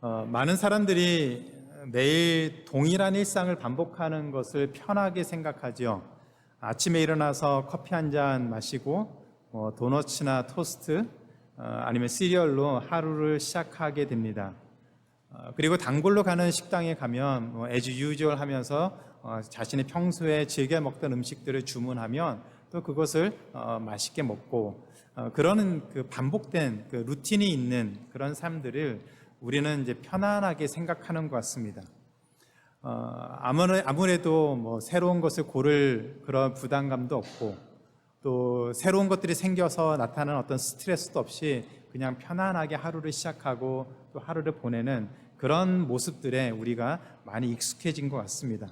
많은 사람들이 매일 동일한 일상을 반복하는 것을 편하게 생각하지요. 아침에 일어나서 커피 한 잔 마시고 도너츠나 토스트 아니면 시리얼로 하루를 시작하게 됩니다. 그리고 단골로 가는 식당에 가면 as usual 하면서 자신이 평소에 즐겨 먹던 음식들을 주문하면 또 그것을 맛있게 먹고 그러는 그 반복된 그 루틴이 있는 그런 삶들을 우리는 이제 편안하게 생각하는 것 같습니다. 아무래도 새로운 것을 고를 그런 부담감도 없고 또 새로운 것들이 생겨서 나타나는 어떤 스트레스도 없이 그냥 편안하게 하루를 시작하고 또 하루를 보내는 그런 모습들에 우리가 많이 익숙해진 것 같습니다.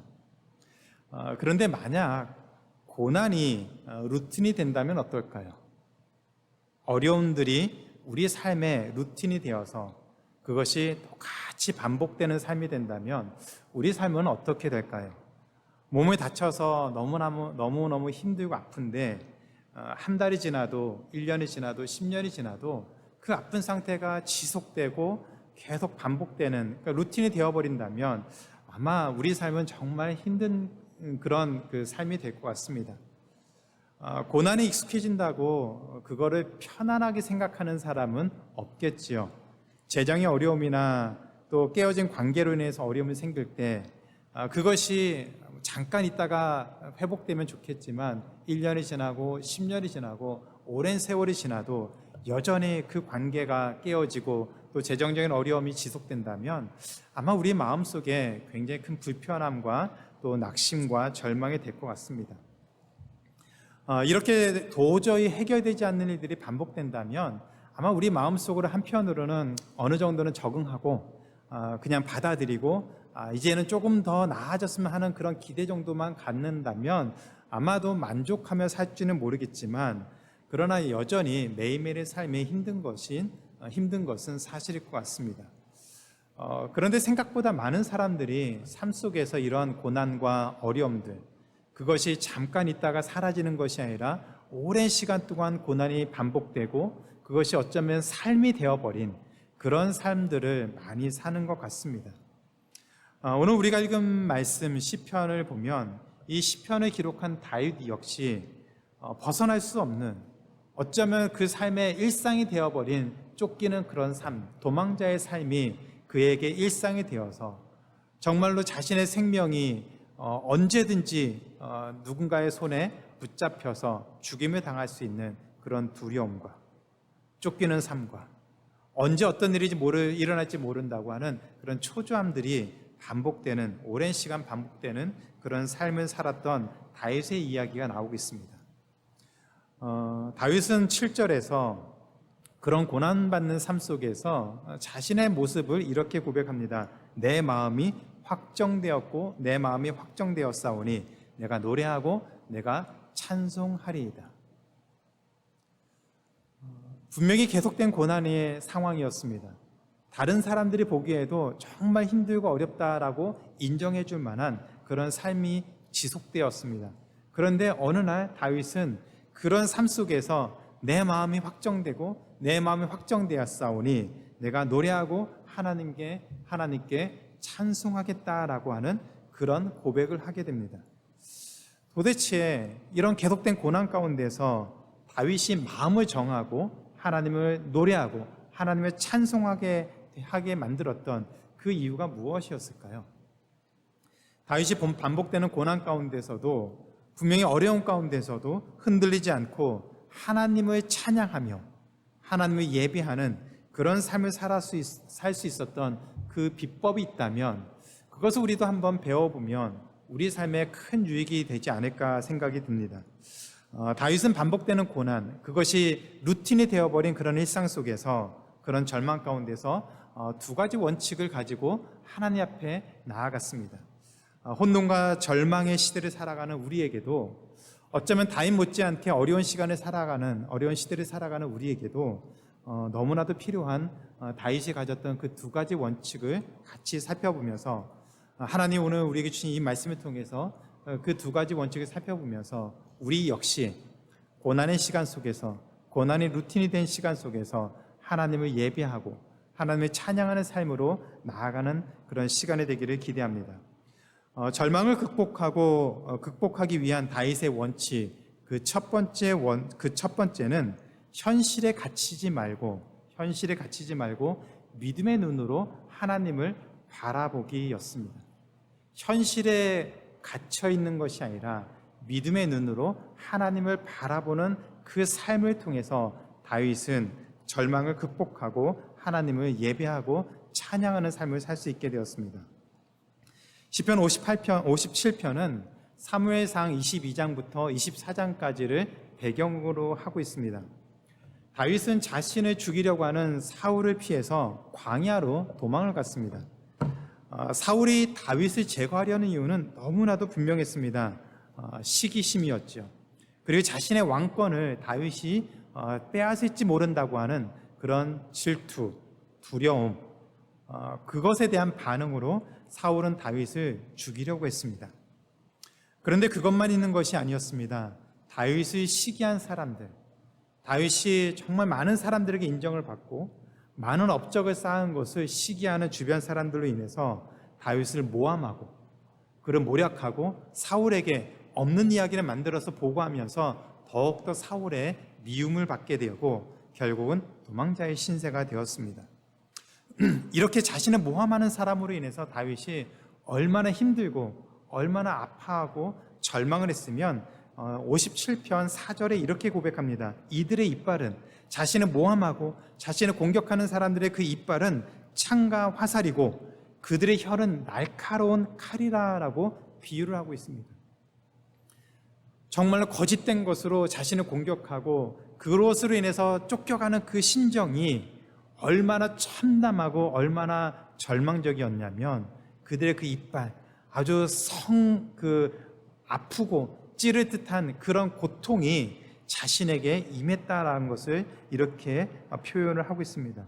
그런데 만약 고난이 루틴이 된다면 어떨까요? 어려움들이 우리 삶의 루틴이 되어서 그것이 똑같이 반복되는 삶이 된다면 우리 삶은 어떻게 될까요? 몸을 다쳐서 너무너무 힘들고 아픈데 한 달이 지나도 1년이 지나도 10년이 지나도 그 아픈 상태가 지속되고 계속 반복되는 그러니까 루틴이 되어버린다면 아마 우리 삶은 정말 힘든 그런 그 삶이 될 것 같습니다. 고난이 익숙해진다고 그거를 편안하게 생각하는 사람은 없겠지요. 재정의 어려움이나 또 깨어진 관계로 인해서 어려움이 생길 때 그것이 잠깐 있다가 회복되면 좋겠지만 1년이 지나고 10년이 지나고 오랜 세월이 지나도 여전히 그 관계가 깨어지고 또 재정적인 어려움이 지속된다면 아마 우리 마음속에 굉장히 큰 불편함과 또 낙심과 절망이 될 것 같습니다. 이렇게 도저히 해결되지 않는 일들이 반복된다면 아마 우리 마음속으로 한편으로는 어느 정도는 적응하고 그냥 받아들이고 이제는 조금 더 나아졌으면 하는 그런 기대 정도만 갖는다면 아마도 만족하며 살지는 모르겠지만 그러나 여전히 매일매일의 삶에 힘든 것은 사실일 것 같습니다. 그런데 생각보다 많은 사람들이 삶 속에서 이런 고난과 어려움들 그것이 잠깐 있다가 사라지는 것이 아니라 오랜 시간 동안 고난이 반복되고 그것이 어쩌면 삶이 되어버린 그런 삶들을 많이 사는 것 같습니다. 오늘 우리가 읽은 말씀 시편을 보면 이 시편을 기록한 다윗 역시 벗어날 수 없는 어쩌면 그 삶의 일상이 되어버린 쫓기는 그런 삶, 도망자의 삶이 그에게 일상이 되어서 정말로 자신의 생명이 언제든지 누군가의 손에 붙잡혀서 죽임을 당할 수 있는 그런 두려움과 쫓기는 삶과 언제 어떤 일이 일어날지 모른다고 하는 그런 초조함들이 반복되는 오랜 시간 반복되는 그런 삶을 살았던 다윗의 이야기가 나오고 있습니다. 다윗은 7절에서 그런 고난받는 삶 속에서 자신의 모습을 이렇게 고백합니다. 내 마음이 확정되었고 내 마음이 확정되었사오니 내가 노래하고 내가 찬송하리이다. 분명히 계속된 고난의 상황이었습니다. 다른 사람들이 보기에도 정말 힘들고 어렵다라고 인정해 줄 만한 그런 삶이 지속되었습니다. 그런데 어느 날 다윗은 그런 삶 속에서 내 마음이 확정되고 내 마음이 확정되었사오니 내가 노래하고 하나님께 찬송하겠다라고 하는 그런 고백을 하게 됩니다. 도대체 이런 계속된 고난 가운데서 다윗이 마음을 정하고 하나님을 노래하고 하나님을 찬송하게 만들었던 그 이유가 무엇이었을까요? 다윗이 반복되는 고난 가운데서도 분명히 어려운 가운데서도 흔들리지 않고 하나님을 찬양하며 하나님을 예배하는 그런 삶을 살 수 있었던 그 비법이 있다면 그것을 우리도 한번 배워보면 우리 삶에 큰 유익이 되지 않을까 생각이 듭니다. 다윗은 반복되는 고난, 그것이 루틴이 되어버린 그런 일상 속에서 그런 절망 가운데서 두 가지 원칙을 가지고 하나님 앞에 나아갔습니다. 혼돈과 절망의 시대를 살아가는 우리에게도 어쩌면 다윗 못지않게 어려운 시대를 살아가는 우리에게도 너무나도 필요한 다윗이 가졌던 그 두 가지 원칙을 같이 살펴보면서 하나님 오늘 우리에게 주신 이 말씀을 통해서 그 두 가지 원칙을 살펴보면서 우리 역시 고난의 시간 속에서 고난의 루틴이 된 시간 속에서 하나님을 예배하고 하나님을 찬양하는 삶으로 나아가는 그런 시간이 되기를 기대합니다. 절망을 극복하기 위한 다윗의 원칙, 그 첫 번째는 현실에 갇히지 말고 믿음의 눈으로 하나님을 바라보기였습니다. 현실에 갇혀 있는 것이 아니라 믿음의 눈으로 하나님을 바라보는 그 삶을 통해서 다윗은 절망을 극복하고 하나님을 예배하고 찬양하는 삶을 살 수 있게 되었습니다. 시편 57편은 사무엘상 22장부터 24장까지를 배경으로 하고 있습니다. 다윗은 자신을 죽이려고 하는 사울을 피해서 광야로 도망을 갔습니다. 사울이 다윗을 제거하려는 이유는 너무나도 분명했습니다. 시기심이었죠. 그리고 자신의 왕권을 다윗이 빼앗을지 모른다고 하는 그런 질투, 두려움, 그것에 대한 반응으로 사울은 다윗을 죽이려고 했습니다. 그런데 그것만 있는 것이 아니었습니다. 다윗을 시기한 사람들, 다윗이 정말 많은 사람들에게 인정을 받고 많은 업적을 쌓은 것을 시기하는 주변 사람들로 인해서 다윗을 모함하고 그를 모략하고 사울에게 없는 이야기를 만들어서 보고하면서 더욱더 사울의 미움을 받게 되고 결국은 도망자의 신세가 되었습니다. 이렇게 자신을 모함하는 사람으로 인해서 다윗이 얼마나 힘들고 얼마나 아파하고 절망을 했으면 57편 4절에 이렇게 고백합니다. 이들의 이빨은, 자신을 모함하고 자신을 공격하는 사람들의 그 이빨은 창과 화살이고 그들의 혀는 날카로운 칼이라라고 비유를 하고 있습니다. 정말로 거짓된 것으로 자신을 공격하고 그것으로 인해서 쫓겨가는 그 심정이 얼마나 참담하고 얼마나 절망적이었냐면 그들의 그 이빨, 아주 아프고 찌를 듯한 그런 고통이 자신에게 임했다라는 것을 이렇게 표현을 하고 있습니다.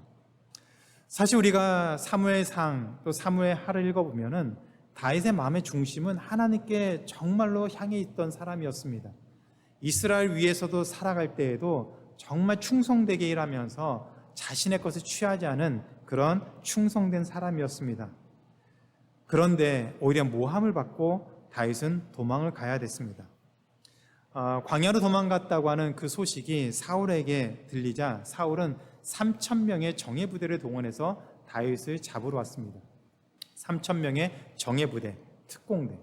사실 우리가 사무엘상 또 사무엘하를 읽어보면은 다윗의 마음의 중심은 하나님께 정말로 향해 있던 사람이었습니다. 이스라엘 위에서도 살아갈 때에도 정말 충성되게 일하면서 자신의 것을 취하지 않은 그런 충성된 사람이었습니다. 그런데 오히려 모함을 받고 다윗은 도망을 가야 됐습니다. 광야로 도망갔다고 하는 그 소식이 사울에게 들리자 사울은 3,000명의 정예부대를 동원해서 다윗을 잡으러 왔습니다. 3,000명의 정예부대, 특공대,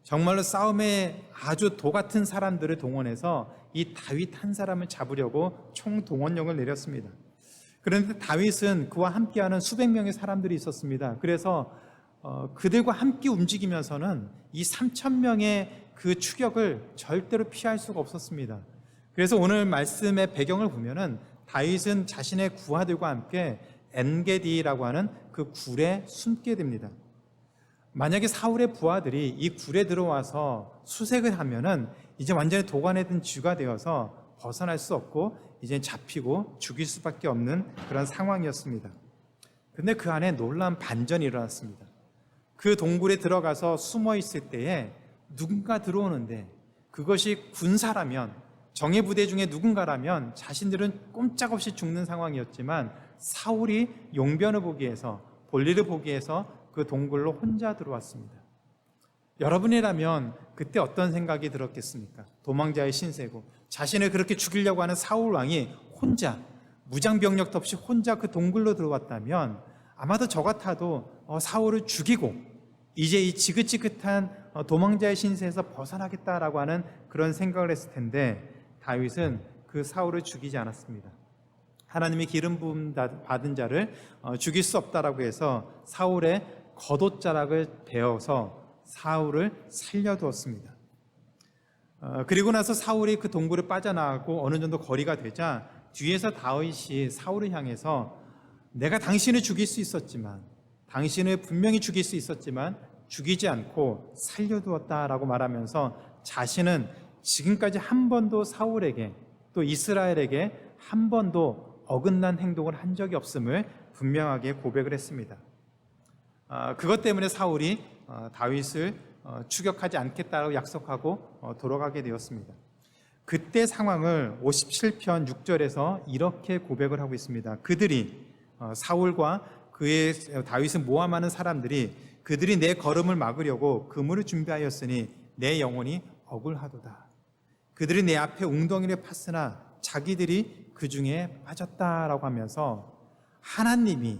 정말로 싸움에 아주 도 같은 사람들을 동원해서 이 다윗 한 사람을 잡으려고 총동원령을 내렸습니다. 그런데 다윗은 그와 함께하는 수백 명의 사람들이 있었습니다. 그래서 그들과 함께 움직이면서는 이 3,000명의 그 추격을 절대로 피할 수가 없었습니다. 그래서 오늘 말씀의 배경을 보면은 다윗은 자신의 구하들과 함께 엔게디라고 하는 그 굴에 숨게 됩니다. 만약에 사울의 부하들이 이 굴에 들어와서 수색을 하면은 이제 완전히 도관에 든 쥐가 되어서 벗어날 수 없고 이제 잡히고 죽일 수밖에 없는 그런 상황이었습니다. 근데 그 안에 놀라운 반전이 일어났습니다. 그 동굴에 들어가서 숨어 있을 때에 누군가 들어오는데 그것이 군사라면, 정예부대 중에 누군가라면 자신들은 꼼짝없이 죽는 상황이었지만 사울이 용변을 보기 위해서, 볼일을 보기 위해서 그 동굴로 혼자 들어왔습니다. 여러분이라면 그때 어떤 생각이 들었겠습니까? 도망자의 신세고 자신을 그렇게 죽이려고 하는 사울 왕이 혼자, 무장병력도 없이 혼자 그 동굴로 들어왔다면 아마도 저 같아도 사울을 죽이고 이제 이 지긋지긋한 도망자의 신세에서 벗어나겠다라고 하는 그런 생각을 했을 텐데 다윗은 그 사울을 죽이지 않았습니다. 하나님이 기름 부음 받은 자를 죽일 수 없다라고 해서 사울의 겉옷자락을 베어서 사울을 살려두었습니다. 그리고 나서 사울이 그 동굴을 빠져나가고 어느 정도 거리가 되자 뒤에서 다윗이 사울을 향해서 내가 당신을 죽일 수 있었지만, 당신을 분명히 죽일 수 있었지만 죽이지 않고 살려두었다라고 말하면서 자신은 지금까지 한 번도 사울에게 또 이스라엘에게 한 번도 어긋난 행동을 한 적이 없음을 분명하게 고백을 했습니다. 그것 때문에 사울이 다윗을 추격하지 않겠다고 약속하고 돌아가게 되었습니다. 그때 상황을 57편 6절에서 이렇게 고백을 하고 있습니다. 그들이 사울과 그의 다윗을 모함하는 사람들이 그들이 내 걸음을 막으려고 그물을 준비하였으니 내 영혼이 억울하도다. 그들이 내 앞에 웅덩이를 팠으나 자기들이 그 중에 빠졌다라고 하면서 하나님이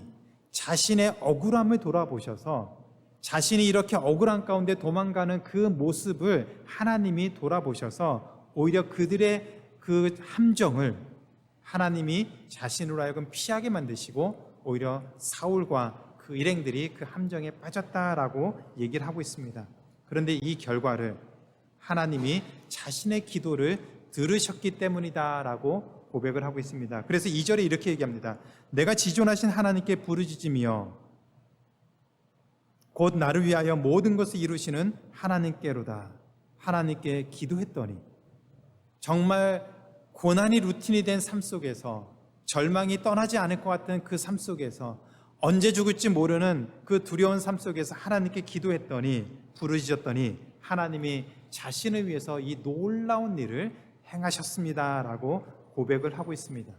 자신의 억울함을 돌아보셔서 자신이 이렇게 억울한 가운데 도망가는 그 모습을 하나님이 돌아보셔서 오히려 그들의 그 함정을 하나님이 자신으로 하여금 피하게 만드시고 오히려 사울과 그 일행들이 그 함정에 빠졌다라고 얘기를 하고 있습니다. 그런데 이 결과를 하나님이 자신의 기도를 들으셨기 때문이다라고 고백을 하고 있습니다. 그래서 2절에 이렇게 얘기합니다. 내가 지존하신 하나님께 부르짖으며 곧 나를 위하여 모든 것을 이루시는 하나님께로다. 하나님께 기도했더니 정말 고난이 루틴이 된 삶 속에서 절망이 떠나지 않을 것 같은 그 삶 속에서 언제 죽을지 모르는 그 두려운 삶 속에서 하나님께 기도했더니 부르짖었더니 하나님이 자신을 위해서 이 놀라운 일을 행하셨습니다라고 고백을 하고 있습니다.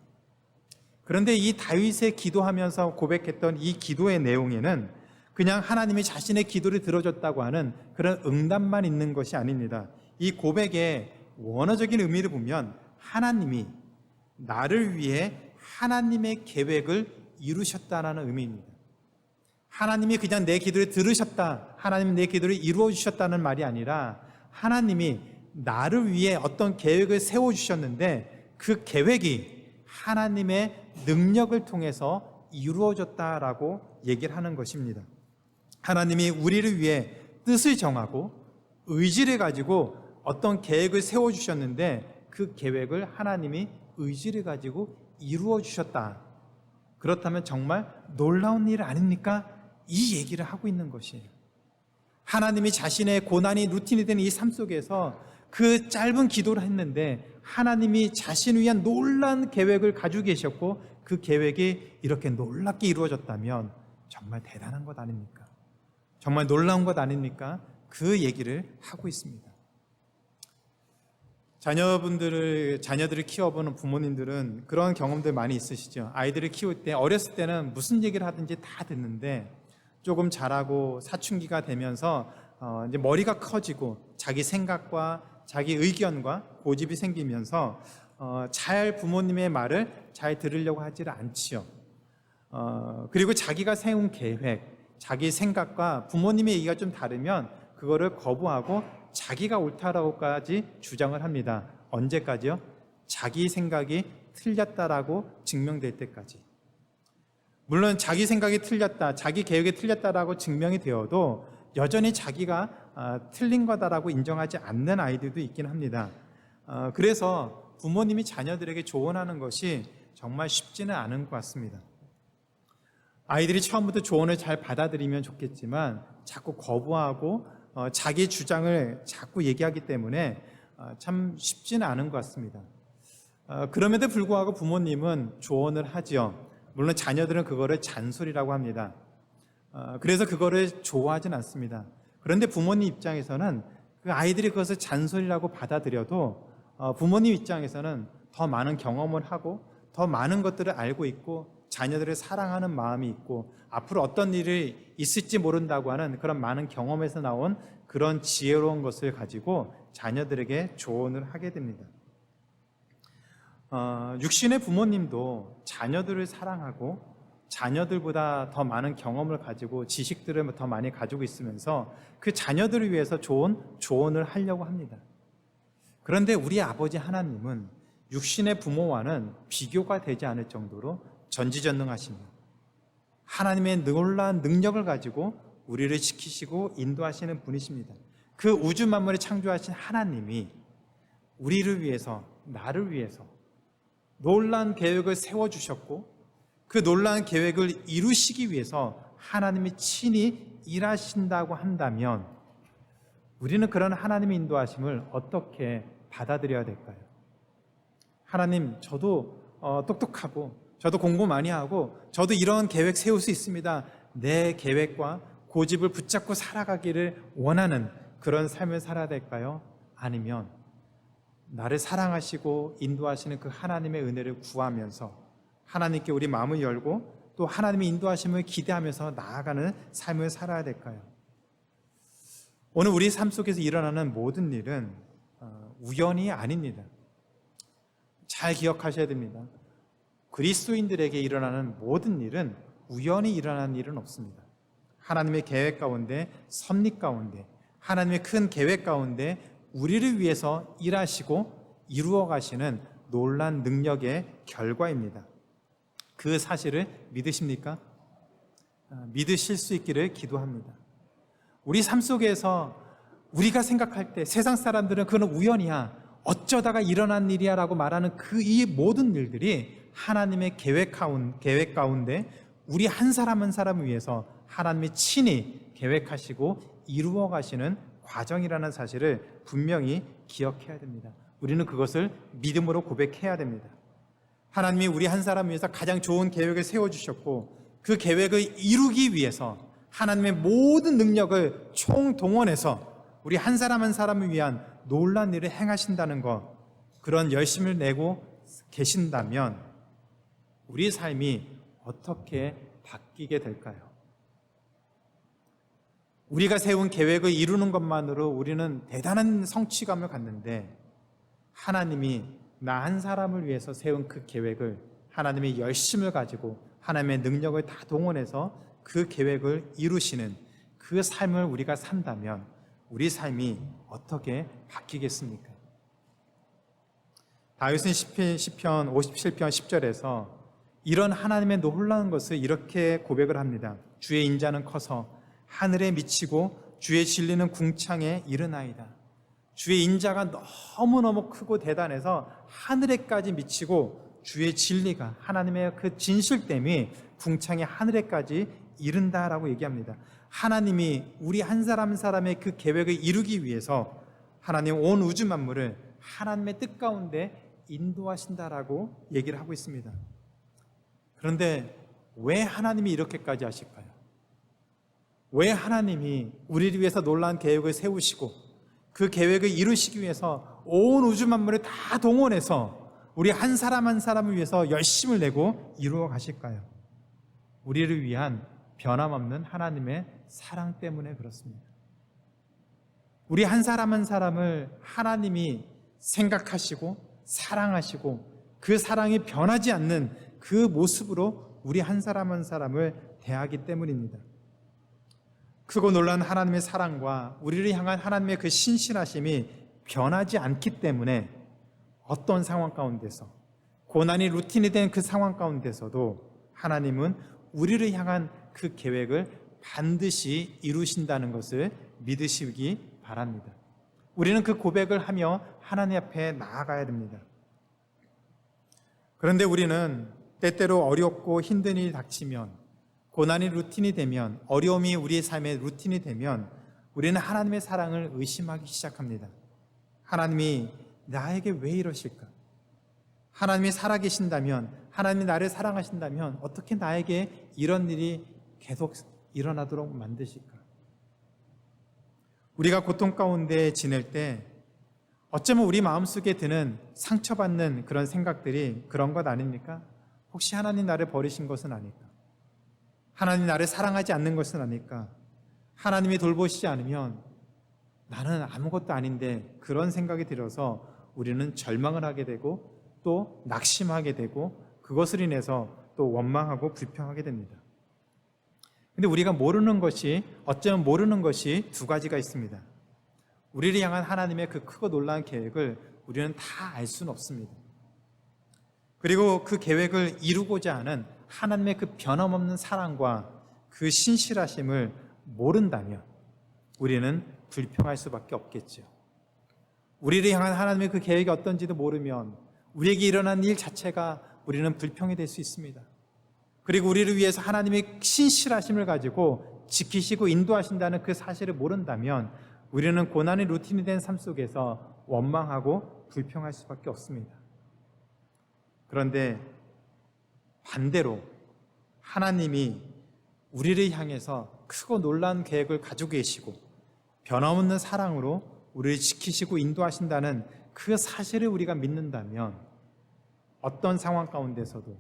그런데 이 다윗의 기도하면서 고백했던 이 기도의 내용에는 그냥 하나님이 자신의 기도를 들어줬다고 하는 그런 응답만 있는 것이 아닙니다. 이 고백의 원어적인 의미를 보면 하나님이 나를 위해 하나님의 계획을 이루셨다는 의미입니다. 하나님이 그냥 내 기도를 들으셨다, 하나님이 내 기도를 이루어 주셨다는 말이 아니라 하나님이 나를 위해 어떤 계획을 세워주셨는데 그 계획이 하나님의 능력을 통해서 이루어졌다라고 얘기를 하는 것입니다. 하나님이 우리를 위해 뜻을 정하고 의지를 가지고 어떤 계획을 세워주셨는데 그 계획을 하나님이 의지를 가지고 이루어주셨다. 그렇다면 정말 놀라운 일 아닙니까? 이 얘기를 하고 있는 것이에요. 하나님이 자신의 고난이 루틴이 되는 이 삶 속에서 그 짧은 기도를 했는데 하나님이 자신을 위한 놀라운 계획을 가지고 계셨고 그 계획이 이렇게 놀랍게 이루어졌다면 정말 대단한 것 아닙니까? 정말 놀라운 것 아닙니까? 그 얘기를 하고 있습니다. 자녀들을 키워보는 부모님들은 그런 경험들 많이 있으시죠. 아이들을 키울 때 어렸을 때는 무슨 얘기를 하든지 다 듣는데 조금 자라고 사춘기가 되면서 이제 머리가 커지고 자기 생각과 자기 의견과 고집이 생기면서 잘 부모님의 말을 잘 들으려고 하지를 않지요. 그리고 자기가 세운 계획, 자기 생각과 부모님의 얘기가 좀 다르면 그거를 거부하고 자기가 옳다라고까지 주장을 합니다. 언제까지요? 자기 생각이 틀렸다라고 증명될 때까지. 물론 자기 생각이 틀렸다, 자기 계획이 틀렸다라고 증명이 되어도 여전히 자기가 틀린 거다라고 인정하지 않는 아이들도 있긴 합니다. 그래서 부모님이 자녀들에게 조언하는 것이 정말 쉽지는 않은 것 같습니다. 아이들이 처음부터 조언을 잘 받아들이면 좋겠지만 자꾸 거부하고 자기 주장을 자꾸 얘기하기 때문에 참 쉽지는 않은 것 같습니다. 그럼에도 불구하고 부모님은 조언을 하지요. 물론 자녀들은 그거를 잔소리라고 합니다. 그래서 그거를 좋아하진 않습니다. 그런데 부모님 입장에서는 그 아이들이 그것을 잔소리라고 받아들여도 부모님 입장에서는 더 많은 경험을 하고 더 많은 것들을 알고 있고 자녀들을 사랑하는 마음이 있고 앞으로 어떤 일이 있을지 모른다고 하는 그런 많은 경험에서 나온 그런 지혜로운 것을 가지고 자녀들에게 조언을 하게 됩니다. 육신의 부모님도 자녀들을 사랑하고 자녀들보다 더 많은 경험을 가지고 지식들을 더 많이 가지고 있으면서 그 자녀들을 위해서 좋은 조언을 하려고 합니다. 그런데 우리 아버지 하나님은 육신의 부모와는 비교가 되지 않을 정도로 전지전능하십니다. 하나님의 놀라운 능력을 가지고 우리를 지키시고 인도하시는 분이십니다. 그 우주 만물을 창조하신 하나님이 우리를 위해서, 나를 위해서 놀라운 계획을 세워주셨고 그 놀라운 계획을 이루시기 위해서 하나님이 친히 일하신다고 한다면 우리는 그런 하나님의 인도하심을 어떻게 받아들여야 될까요? 하나님, 저도 똑똑하고 저도 공부 많이 하고 저도 이런 계획 세울 수 있습니다. 내 계획과 고집을 붙잡고 살아가기를 원하는 그런 삶을 살아야 될까요? 아니면 나를 사랑하시고 인도하시는 그 하나님의 은혜를 구하면서 하나님께 우리 마음을 열고 또 또 하나님의 인도하심을 기대하면서 나아가는 삶을 살아야 될까요? 오늘 우리 삶 속에서 일어나는 모든 일은 우연이 아닙니다. 잘 기억하셔야 됩니다. 그리스도인들에게 일어나는 모든 일은 우연히 일어나는 일은 없습니다. 하나님의 계획 가운데, 섭리 가운데, 하나님의 큰 계획 가운데 우리를 위해서 일하시고 이루어 가시는 놀라운 능력의 결과입니다. 그 사실을 믿으십니까? 믿으실 수 있기를 기도합니다. 우리 삶 속에서 우리가 생각할 때 세상 사람들은 그건 우연이야, 어쩌다가 일어난 일이야 라고 말하는 이 모든 일들이 하나님의 계획 가운데 우리 한 사람 한 사람을 위해서 하나님이 친히 계획하시고 이루어 가시는 과정이라는 사실을 분명히 기억해야 됩니다. 우리는 그것을 믿음으로 고백해야 됩니다. 하나님이 우리 한 사람을 위해서 가장 좋은 계획을 세워주셨고 그 계획을 이루기 위해서 하나님의 모든 능력을 총동원해서 우리 한 사람 한 사람을 위한 놀라운 일을 행하신다는 것, 그런 열심을 내고 계신다면 우리 삶이 어떻게 바뀌게 될까요? 우리가 세운 계획을 이루는 것만으로 우리는 대단한 성취감을 갖는데 하나님이 나 한 사람을 위해서 세운 그 계획을 하나님의 열심을 가지고 하나님의 능력을 다 동원해서 그 계획을 이루시는 그 삶을 우리가 산다면 우리 삶이 어떻게 바뀌겠습니까? 다윗은 시편 57편 10절에서 이런 하나님의 놀라운 것을 이렇게 고백을 합니다. 주의 인자는 커서 하늘에 미치고 주의 진리는 궁창에 이르나이다. 주의 인자가 너무너무 크고 대단해서 하늘에까지 미치고 주의 진리가, 하나님의 그 진실됨이 궁창의 하늘에까지 이른다라고 얘기합니다. 하나님이 우리 한 사람 한 사람의 그 계획을 이루기 위해서 하나님 온 우주 만물을 하나님의 뜻 가운데 인도하신다라고 얘기를 하고 있습니다. 그런데 왜 하나님이 이렇게까지 하실까요? 왜 하나님이 우리를 위해서 놀라운 계획을 세우시고 그 계획을 이루시기 위해서 온 우주 만물을 다 동원해서 우리 한 사람 한 사람을 위해서 열심을 내고 이루어 가실까요? 우리를 위한 변함없는 하나님의 사랑 때문에 그렇습니다. 우리 한 사람 한 사람을 하나님이 생각하시고 사랑하시고 그 사랑이 변하지 않는 그 모습으로 우리 한 사람 한 사람을 대하기 때문입니다. 크고 놀라운 하나님의 사랑과 우리를 향한 하나님의 그 신실하심이 변하지 않기 때문에 어떤 상황 가운데서, 고난이 루틴이 된 그 상황 가운데서도 하나님은 우리를 향한 그 계획을 반드시 이루신다는 것을 믿으시기 바랍니다. 우리는 그 고백을 하며 하나님 앞에 나아가야 됩니다. 그런데 우리는 때때로 어렵고 힘든 일이 닥치면, 고난이 루틴이 되면, 어려움이 우리의 삶의 루틴이 되면 우리는 하나님의 사랑을 의심하기 시작합니다. 하나님이 나에게 왜 이러실까? 하나님이 살아계신다면, 하나님이 나를 사랑하신다면 어떻게 나에게 이런 일이 계속 일어나도록 만드실까? 우리가 고통 가운데 지낼 때 어쩌면 우리 마음속에 드는 상처받는 그런 생각들이 그런 것 아닙니까? 혹시 하나님 나를 버리신 것은 아닐까? 하나님 나를 사랑하지 않는 것은 아닐까? 하나님이 돌보시지 않으면 나는 아무것도 아닌데, 그런 생각이 들어서 우리는 절망을 하게 되고 또 낙심하게 되고 그것을 인해서 또 원망하고 불평하게 됩니다. 근데 우리가 모르는 것이, 어쩌면 모르는 것이 두 가지가 있습니다. 우리를 향한 하나님의 그 크고 놀라운 계획을 우리는 다 알 수는 없습니다. 그리고 그 계획을 이루고자 하는 하나님의 그 변함없는 사랑과 그 신실하심을 모른다면 우리는 불평할 수밖에 없겠죠. 우리를 향한 하나님의 그 계획이 어떤지도 모르면 우리에게 일어난 일 자체가 우리는 불평이 될 수 있습니다. 그리고 우리를 위해서 하나님의 신실하심을 가지고 지키시고 인도하신다는 그 사실을 모른다면 우리는 고난의 루틴이 된 삶 속에서 원망하고 불평할 수밖에 없습니다. 그런데 반대로 하나님이 우리를 향해서 크고 놀라운 계획을 가지고 계시고 변함없는 사랑으로 우리를 지키시고 인도하신다는 그 사실을 우리가 믿는다면 어떤 상황 가운데서도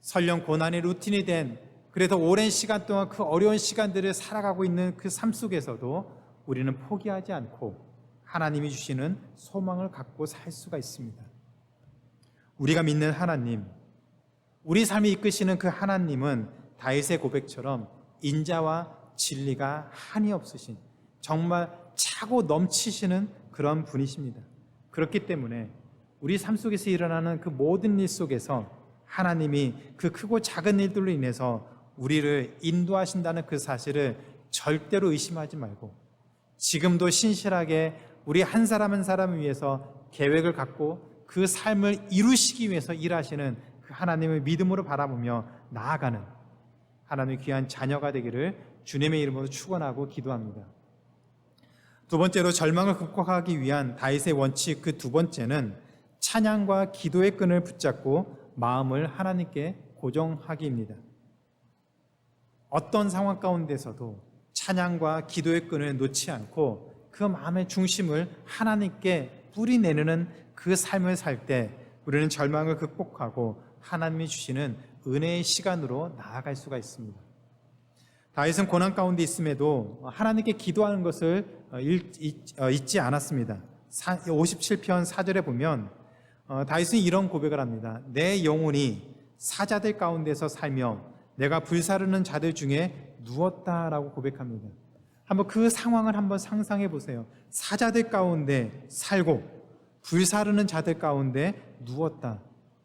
설령 고난의 루틴이 된, 그래도 오랜 시간 동안 그 어려운 시간들을 살아가고 있는 그 삶 속에서도 우리는 포기하지 않고 하나님이 주시는 소망을 갖고 살 수가 있습니다. 우리가 믿는 하나님, 우리 삶을 이끄시는 그 하나님은 다윗의 고백처럼 인자와 진리가 한이 없으신, 정말 차고 넘치시는 그런 분이십니다. 그렇기 때문에 우리 삶 속에서 일어나는 그 모든 일 속에서 하나님이 그 크고 작은 일들로 인해서 우리를 인도하신다는 그 사실을 절대로 의심하지 말고, 지금도 신실하게 우리 한 사람 한 사람을 위해서 계획을 갖고 그 삶을 이루시기 위해서 일하시는 그 하나님을 믿음으로 바라보며 나아가는 하나님의 귀한 자녀가 되기를 주님의 이름으로 축원하고 기도합니다. 두 번째로, 절망을 극복하기 위한 다윗의 원칙, 그 두 번째는 찬양과 기도의 끈을 붙잡고 마음을 하나님께 고정하기입니다. 어떤 상황 가운데서도 찬양과 기도의 끈을 놓지 않고 그 마음의 중심을 하나님께 뿌리내는 그 삶을 살 때 우리는 절망을 극복하고 하나님이 주시는 은혜의 시간으로 나아갈 수가 있습니다. 다윗은 고난 가운데 있음에도 하나님께 기도하는 것을 잊지 않았습니다. 57편 4절에 보면 다윗은 이런 고백을 합니다. 내 영혼이 사자들 가운데서 살며 내가 불사르는 자들 중에 누웠다라고 고백합니다. 한번 그 상황을 한번 상상해 보세요. 사자들 가운데 살고 불사르는 자들 가운데 누웠다.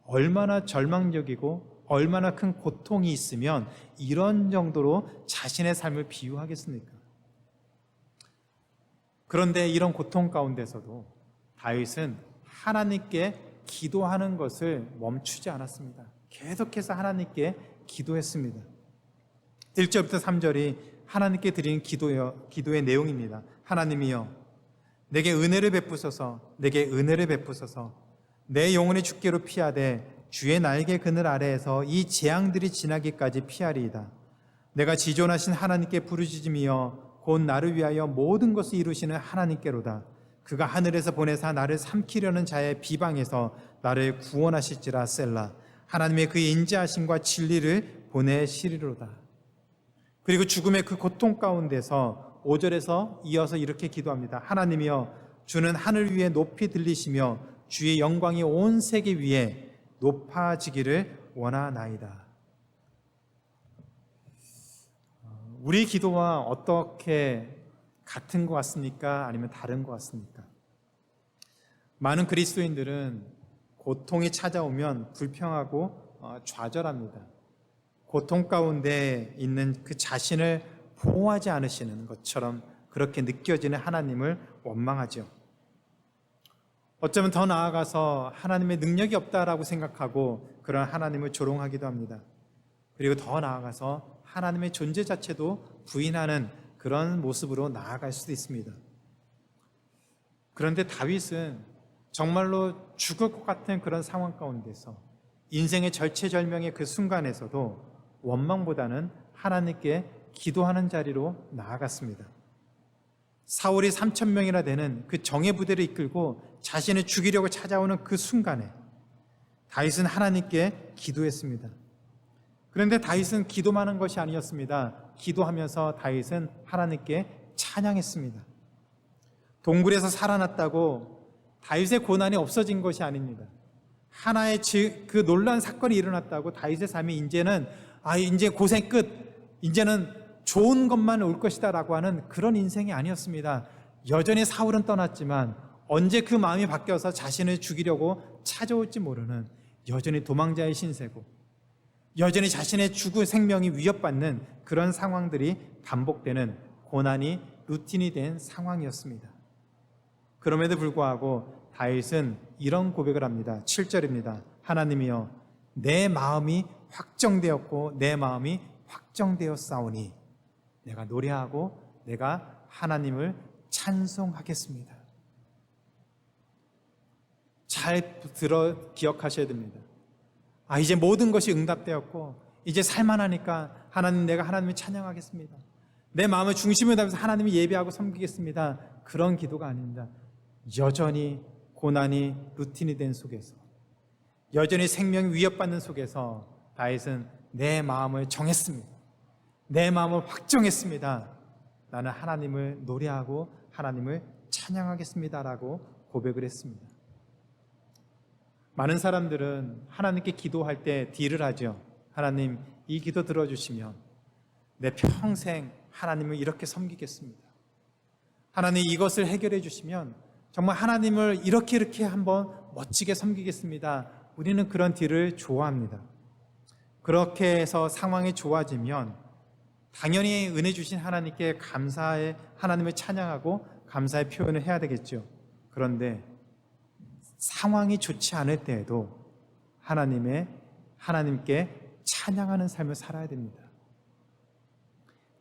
얼마나 절망적이고 얼마나 큰 고통이 있으면 이런 정도로 자신의 삶을 비유하겠습니까? 그런데 이런 고통 가운데서도 다윗은 하나님께 기도하는 것을 멈추지 않았습니다. 계속해서 하나님께 기도했습니다. 1절부터 3절이 하나님께 드리는 기도의 내용입니다. 하나님이여, 내게 은혜를 베푸소서, 내게 은혜를 베푸소서. 내 영혼이 주께로 피하되 주의 날개 그늘 아래에서 이 재앙들이 지나기까지 피하리이다. 내가 지존하신 하나님께 부르짖으며 곧 나를 위하여 모든 것을 이루시는 하나님께로다. 그가 하늘에서 보내사 나를 삼키려는 자의 비방에서 나를 구원하실지라. 셀라. 하나님의 그 인자하심과 진리를 보내시리로다. 그리고 죽음의 그 고통 가운데서 5절에서 이어서 이렇게 기도합니다. 하나님이여, 주는 하늘 위에 높이 들리시며 주의 영광이 온 세계 위에 높아지기를 원하나이다. 우리 기도와 어떻게 같은 것 같습니까? 아니면 다른 것 같습니까? 많은 그리스도인들은 고통이 찾아오면 불평하고 좌절합니다. 고통 가운데 있는 그 자신을 보호하지 않으시는 것처럼 그렇게 느껴지는 하나님을 원망하죠. 어쩌면 더 나아가서 하나님의 능력이 없다라고 생각하고 그런 하나님을 조롱하기도 합니다. 그리고 더 나아가서 하나님의 존재 자체도 부인하는 그런 모습으로 나아갈 수도 있습니다. 그런데 다윗은 정말로 죽을 것 같은 그런 상황 가운데서 인생의 절체절명의 그 순간에서도 원망보다는 하나님께 기도하는 자리로 나아갔습니다. 사울이 3,000명이나 되는 그 정예 부대를 이끌고 자신을 죽이려고 찾아오는 그 순간에 다윗은 하나님께 기도했습니다. 그런데 다윗은 기도만 한 것이 아니었습니다. 기도하면서 다윗은 하나님께 찬양했습니다. 동굴에서 살아났다고 다윗의 고난이 없어진 것이 아닙니다. 하나의 그 놀라운 사건이 일어났다고 다윗의 삶이 이제 고생 끝, 이제는 좋은 것만 올 것이다 라고 하는 그런 인생이 아니었습니다. 여전히 사울은 떠났지만 언제 그 마음이 바뀌어서 자신을 죽이려고 찾아올지 모르는 여전히 도망자의 신세고 여전히 자신의 죽을 생명이 위협받는 그런 상황들이 반복되는 고난이 루틴이 된 상황이었습니다. 그럼에도 불구하고 다윗은 이런 고백을 합니다. 7절입니다. 하나님이여, 내 마음이 확정되었고 내 마음이 확정되었사오니 내가 노래하고 내가 하나님을 찬송하겠습니다. 잘 기억하셔야 됩니다. 이제 모든 것이 응답되었고 이제 살만하니까 하나님, 내가 하나님을 찬양하겠습니다. 내 마음의 중심을 다해서 하나님을 예배하고 섬기겠습니다. 그런 기도가 아닙니다. 여전히 고난이 루틴이 된 속에서, 여전히 생명이 위협받는 속에서 다윗은 내 마음을 정했습니다. 내 마음을 확정했습니다. 나는 하나님을 노래하고 하나님을 찬양하겠습니다라고 고백을 했습니다. 많은 사람들은 하나님께 기도할 때 딜을 하죠. 하나님, 이 기도 들어주시면 내 평생 하나님을 이렇게 섬기겠습니다. 하나님, 이것을 해결해 주시면 정말 하나님을 이렇게 한번 멋지게 섬기겠습니다. 우리는 그런 딜을 좋아합니다. 그렇게 해서 상황이 좋아지면 당연히 은혜 주신 하나님께 감사의 하나님을 찬양하고 감사의 표현을 해야 되겠죠. 그런데 상황이 좋지 않을 때에도 하나님께 찬양하는 삶을 살아야 됩니다.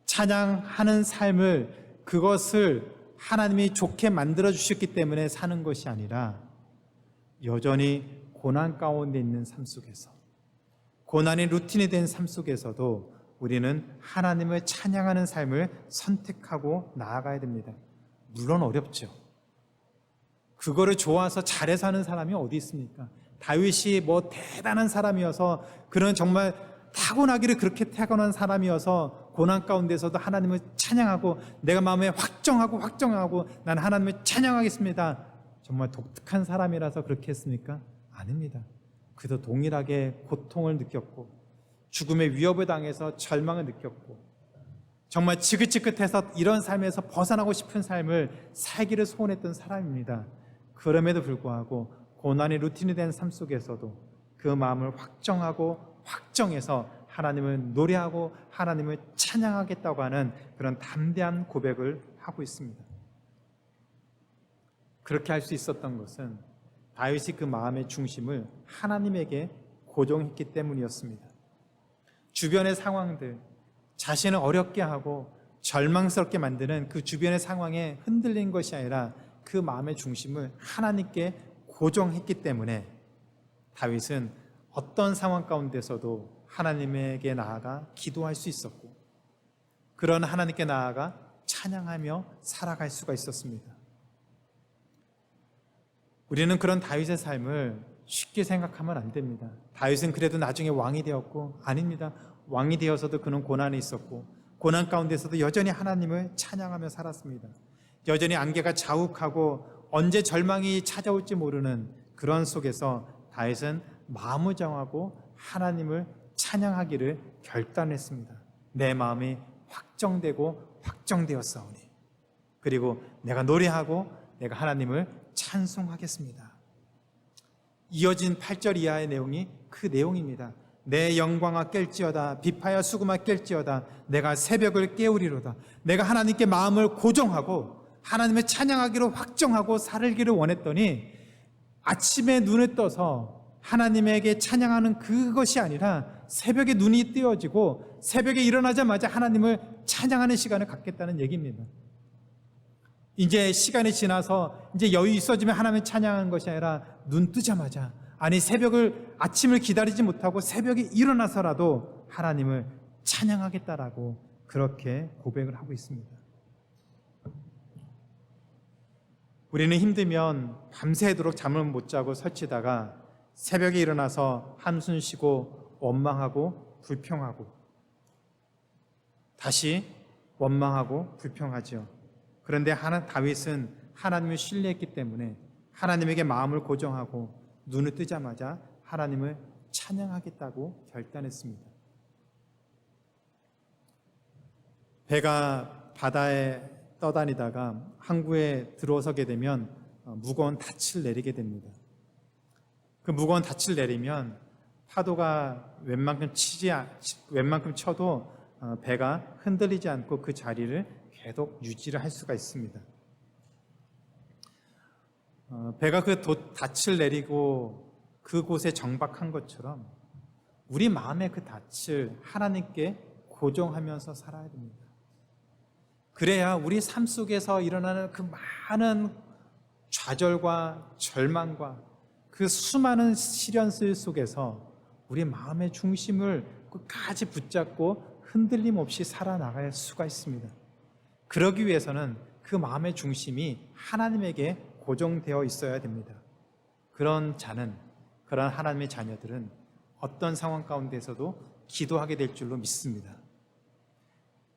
찬양하는 삶을, 그것을 하나님이 좋게 만들어 주셨기 때문에 사는 것이 아니라 여전히 고난 가운데 있는 삶 속에서, 고난이 루틴이 된 삶 속에서도 우리는 하나님을 찬양하는 삶을 선택하고 나아가야 됩니다. 물론 어렵죠. 그거를 좋아서 잘해서 하는 사람이 어디 있습니까? 다윗이 뭐 대단한 사람이어서, 그런 정말 타고나기를 그렇게 타고난 사람이어서 고난 가운데서도 하나님을 찬양하고 내가 마음에 확정하고 나는 하나님을 찬양하겠습니다. 정말 독특한 사람이라서 그렇게 했습니까? 아닙니다. 그도 동일하게 고통을 느꼈고 죽음의 위협을 당해서 절망을 느꼈고 정말 지긋지긋해서 이런 삶에서 벗어나고 싶은 삶을 살기를 소원했던 사람입니다. 그럼에도 불구하고 고난이 루틴이 된 삶 속에서도 그 마음을 확정해서 하나님을 노래하고 하나님을 찬양하겠다고 하는 그런 담대한 고백을 하고 있습니다. 그렇게 할 수 있었던 것은 다윗이 그 마음의 중심을 하나님에게 고정했기 때문이었습니다. 주변의 상황들, 자신을 어렵게 하고 절망스럽게 만드는 그 주변의 상황에 흔들린 것이 아니라 그 마음의 중심을 하나님께 고정했기 때문에 다윗은 어떤 상황 가운데서도 하나님에게 나아가 기도할 수 있었고, 그런 하나님께 나아가 찬양하며 살아갈 수가 있었습니다. 우리는 그런 다윗의 삶을 쉽게 생각하면 안 됩니다. 다윗은 그래도 나중에 왕이 되었고, 아닙니다. 왕이 되어서도 그는 고난이 있었고, 고난 가운데서도 여전히 하나님을 찬양하며 살았습니다. 여전히 안개가 자욱하고 언제 절망이 찾아올지 모르는 그런 속에서 다윗은 마음을 정하고 하나님을 찬양하기를 결단했습니다. 내 마음이 확정되었사오니, 그리고 내가 노래하고 내가 하나님을 찬송하겠습니다. 이어진 8절 이하의 내용이 그 내용입니다. 내 영광아 깰지어다, 비파야 수금아 깰지어다, 내가 새벽을 깨우리로다. 내가 하나님께 마음을 고정하고 하나님의 찬양하기로 확정하고 살기를 원했더니 아침에 눈을 떠서 하나님에게 찬양하는 그것이 아니라 새벽에 눈이 뜨어지고 새벽에 일어나자마자 하나님을 찬양하는 시간을 갖겠다는 얘기입니다. 이제 시간이 지나서 이제 여유 있어지면 하나님을 찬양하는 것이 아니라 눈 뜨자마자, 아니 아침을 기다리지 못하고 새벽에 일어나서라도 하나님을 찬양하겠다라고 그렇게 고백을 하고 있습니다. 우리는 힘들면 밤새도록 잠을 못 자고 설치다가 새벽에 일어나서 한숨 쉬고 원망하고 불평하고 다시 원망하고 불평하죠. 그런데 다윗은 하나님을 신뢰했기 때문에 하나님에게 마음을 고정하고 눈을 뜨자마자 하나님을 찬양하겠다고 결단했습니다. 배가 바다에 떠다니다가 항구에 들어서게 되면 무거운 닻을 내리게 됩니다. 그 무거운 닻을 내리면 파도가 웬만큼 쳐도 배가 흔들리지 않고 그 자리를 계속 유지를 할 수가 있습니다. 배가 그 닻을 내리고 그곳에 정박한 것처럼 우리 마음의 그 닻을 하나님께 고정하면서 살아야 됩니다. 그래야 우리 삶 속에서 일어나는 그 많은 좌절과 절망과 그 수많은 시련들 속에서 우리 마음의 중심을 끝까지 붙잡고 흔들림 없이 살아나갈 수가 있습니다. 그러기 위해서는 그 마음의 중심이 하나님에게 고정되어 있어야 됩니다. 그런 하나님의 자녀들은 어떤 상황 가운데서도 기도하게 될 줄로 믿습니다.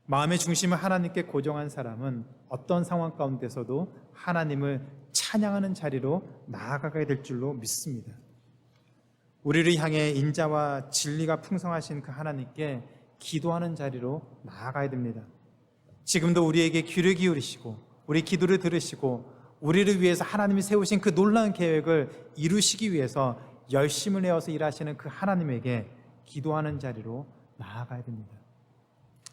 마음의 중심을 하나님께 고정한 사람은 어떤 상황 가운데서도 하나님을 찬양하는 자리로 나아가게 될 줄로 믿습니다. 우리를 향해 인자와 진리가 풍성하신 그 하나님께 기도하는 자리로 나아가야 됩니다. 지금도 우리에게 귀를 기울이시고 우리 기도를 들으시고 우리를 위해서 하나님이 세우신 그 놀라운 계획을 이루시기 위해서 열심을 내어서 일하시는 그 하나님에게 기도하는 자리로 나아가야 됩니다.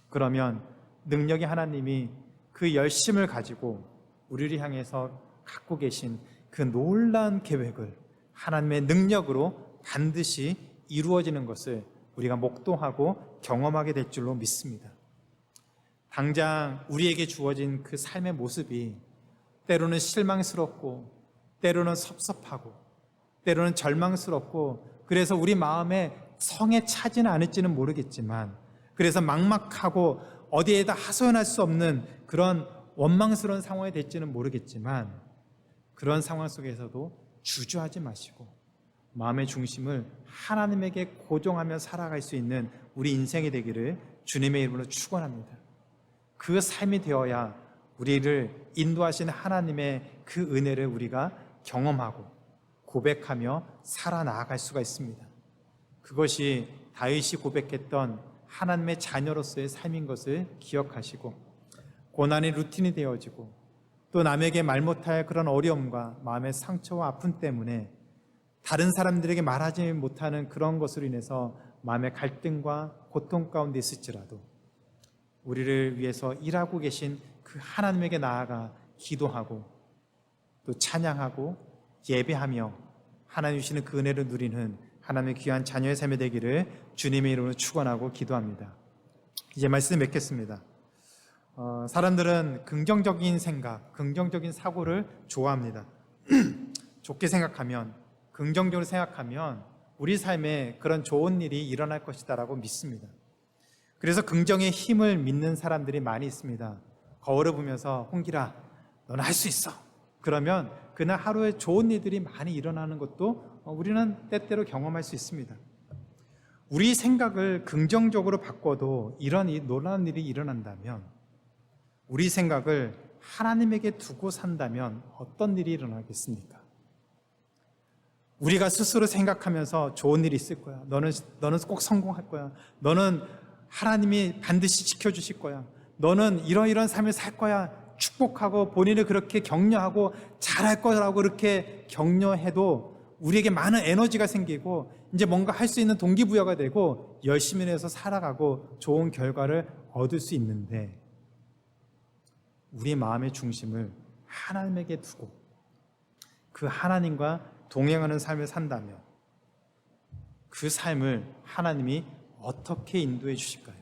그러면 능력의 하나님이 그 열심을 가지고 우리를 향해서 갖고 계신 그 놀라운 계획을 하나님의 능력으로 반드시 이루어지는 것을 우리가 목도하고 경험하게 될 줄로 믿습니다. 당장 우리에게 주어진 그 삶의 모습이 때로는 실망스럽고 때로는 섭섭하고 때로는 절망스럽고 그래서 우리 마음에 성에 차지는 않을지는 모르겠지만 그래서 막막하고 어디에다 하소연할 수 없는 그런 원망스러운 상황이 될지는 모르겠지만 그런 상황 속에서도 주저하지 마시고 마음의 중심을 하나님에게 고정하며 살아갈 수 있는 우리 인생이 되기를 주님의 이름으로 축원합니다. 그 삶이 되어야 우리를 인도하시는 하나님의 그 은혜를 우리가 경험하고 고백하며 살아나갈 수가 있습니다. 그것이 다윗이 고백했던 하나님의 자녀로서의 삶인 것을 기억하시고 고난이 루틴이 되어지고 또 남에게 말 못할 그런 어려움과 마음의 상처와 아픔 때문에 다른 사람들에게 말하지 못하는 그런 것으로 인해서 마음의 갈등과 고통 가운데 있을지라도 우리를 위해서 일하고 계신 그 하나님에게 나아가 기도하고 또 찬양하고 예배하며 하나님 주시는 그 은혜를 누리는 하나님의 귀한 자녀의 삶이 되기를 주님의 이름으로 축원하고 기도합니다. 이제 말씀 맺겠습니다. 사람들은 긍정적인 생각, 긍정적인 사고를 좋아합니다. 좋게 생각하면, 긍정적으로 생각하면 우리 삶에 그런 좋은 일이 일어날 것이다라고 믿습니다. 그래서 긍정의 힘을 믿는 사람들이 많이 있습니다. 거울을 보면서 홍길아, 너는 할 수 있어. 그러면 그날 하루에 좋은 일들이 많이 일어나는 것도 우리는 때때로 경험할 수 있습니다. 우리 생각을 긍정적으로 바꿔도 이런 놀라운 일이 일어난다면 우리 생각을 하나님에게 두고 산다면 어떤 일이 일어나겠습니까? 우리가 스스로 생각하면서 좋은 일이 있을 거야. 너는 꼭 성공할 거야. 너는 하나님이 반드시 지켜주실 거야. 너는 이런 삶을 살 거야. 축복하고 본인을 그렇게 격려하고 잘할 거라고 그렇게 격려해도 우리에게 많은 에너지가 생기고 이제 뭔가 할 수 있는 동기부여가 되고 열심히 해서 살아가고 좋은 결과를 얻을 수 있는데 우리 마음의 중심을 하나님에게 두고 그 하나님과 동행하는 삶을 산다면 그 삶을 하나님이 어떻게 인도해 주실까요?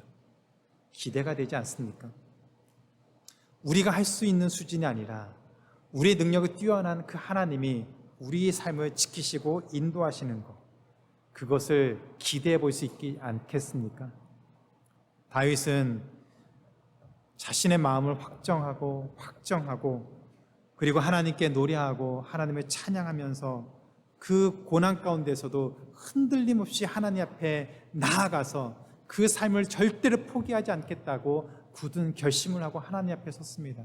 기대가 되지 않습니까? 우리가 할 수 있는 수준이 아니라 우리의 능력이 뛰어난 그 하나님이 우리의 삶을 지키시고 인도하시는 것, 그것을 기대해 볼 수 있지 않겠습니까? 다윗은 자신의 마음을 확정하고 그리고 하나님께 노래하고 하나님을 찬양하면서 그 고난 가운데서도 흔들림 없이 하나님 앞에 나아가서 그 삶을 절대로 포기하지 않겠다고 굳은 결심을 하고 하나님 앞에 섰습니다.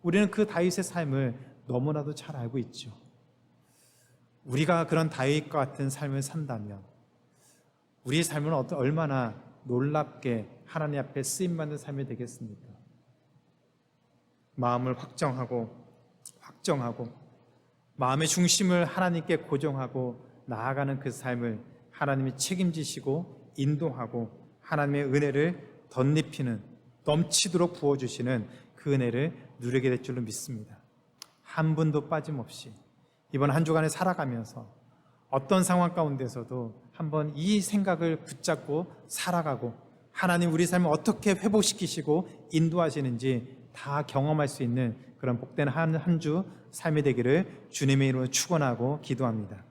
우리는 그 다윗의 삶을 너무나도 잘 알고 있죠. 우리가 그런 다윗과 같은 삶을 산다면 우리의 삶은 얼마나 놀랍게 하나님 앞에 쓰임받는 삶이 되겠습니까? 마음을 확정하고 마음의 중심을 하나님께 고정하고 나아가는 그 삶을 하나님이 책임지시고 인도하고 하나님의 은혜를 덧입히는 넘치도록 부어주시는 그 은혜를 누리게 될 줄로 믿습니다. 한 분도 빠짐없이 이번 한 주간에 살아가면서 어떤 상황 가운데서도 한번 이 생각을 붙잡고 살아가고 하나님 우리 삶을 어떻게 회복시키시고 인도하시는지 다 경험할 수 있는 그런 복된 한 주 삶이 되기를 주님의 이름으로 축원하고 기도합니다.